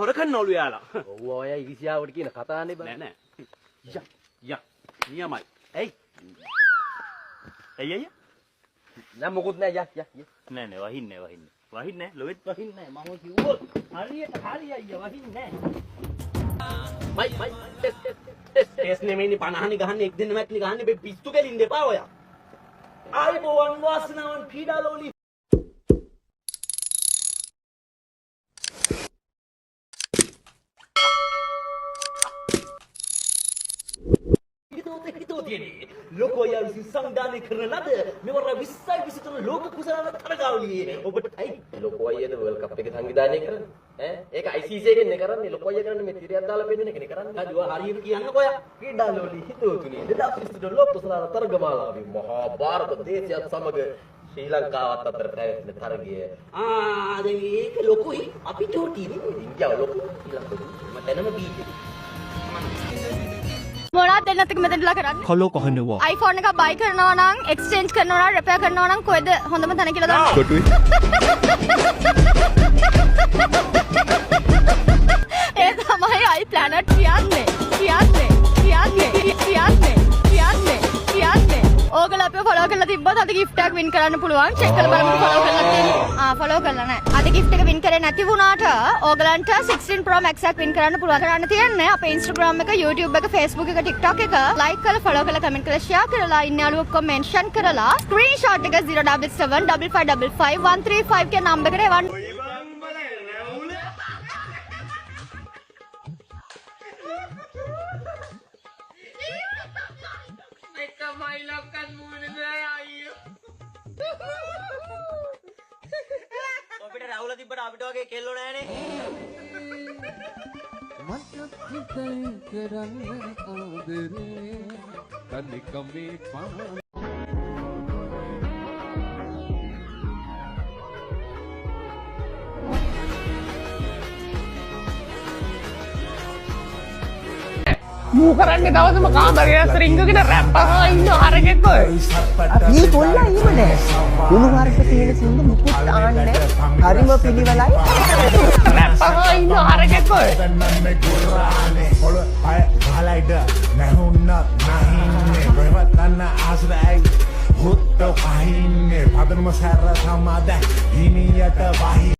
හොරකන්නවලු යාලා. ඔව් ඔය ඉරිසියාවට කියන කතානේ බං. නෑ. යා. නියමයි. ඇයි? අයියා. නෑ මොකුත් නෑ යක්. නෑ වහින්නේ. වහින්නේ ලොවෙත් වහින්නේ නෑ. මම කිව්වොත් හරියට හරි අයියා වහින්නේ නෑ. මයි ටෙස් නෙමෙයිනේ 50නේ ගහන්නේ 1 දෙන්න මැට්නේ ගහන්නේ මේ පිස්සු කෙලින්න එපා ඔයා. ආයිබෝවන් වාසනාවන් පීඩාලෝලි. ලෝකෝ යා විසින් සංවිධානය කරන ලද මෙවර 20යි 23 ලෝක කුසලාන තරගාවලියේ ඔබටයි ලොකෝ අයියද වර්ල්ඩ් කප් එක සංවිධානය කරන්නේ ඒක ICC එකෙන් නේ කරන්නේ ලොකෝ අයියා කරන්නේ මේ තිරයක් දාලා පෙන්නන එකනේ කරන්නේ අද හරියට කියන්නකෝ යා ක්‍රීඩාලෝලි හිතුවතුනි 2023 ලෝක කුසලාන තරගමාලාවේ මහා භාරත දේශයත් සමග ශ්‍රී ලංකාවත් අතර පැවැත්වෙන තරගය දැන් ඒක ලොකුයි අපි චෝටිනේ ඉන්දියාව ලොකු ශ්‍රී ලංකාව මම දැනම බීජේ මොනවද දෙන්නත් මෙතනලා කරන්නේ කලෝ කහනවා iPhone එක buy කරනවා නම් exchange කරනවා නම් repair කරනවා නම් කොහෙද හොඳම තැන කියලා දන්නවද කොටුයි ඒ තමයි iPlanet කියන්නේ ඕගොල්ලෝ අපිව follow කරලා තිබ්බොත් අද gift එකක් win කරන්න පුළුවන් check කරලා බලමු follow කරලා තියෙනවා follow කරලා නැහැ අද gift එක win කරේ නැති වුණාට ඕගලන්ට 16 Pro Max එකක් win කරන්න පුළුවන් කරන්න තියෙන්නේ අපේ Instagram එක YouTube එක Facebook එක TikTok එක like කරලා follow කරලා comment කරලා share කරලා ඉන්න යාළුවෝ ඔක්කොම mention කරලා screenshot එක 077555135 කියන number එකට එවන්න අපිට රවුල තිබ්බට අපිට වගේ කෙල්ලෝ නෑනේ. මට හිතෙන් කරන්න ආදරේ තනිකමේ පමණ මූ කරන්නේ දවසම කාමරේ රින්ගගෙන රැප් අහලා ඉන්න හරකෙක් ඔය. මේ කොල්ලා එහෙම නෑ. උණු වර්ග තියෙන සින්දු මුකුත් ආන්නේ හරිම පිළිවෙලයි. රැප් අහලා ඉන්න හරකෙක් ඔය. හුත්ත පහින්නේ පදනම සැර සමාද හිමියට වහි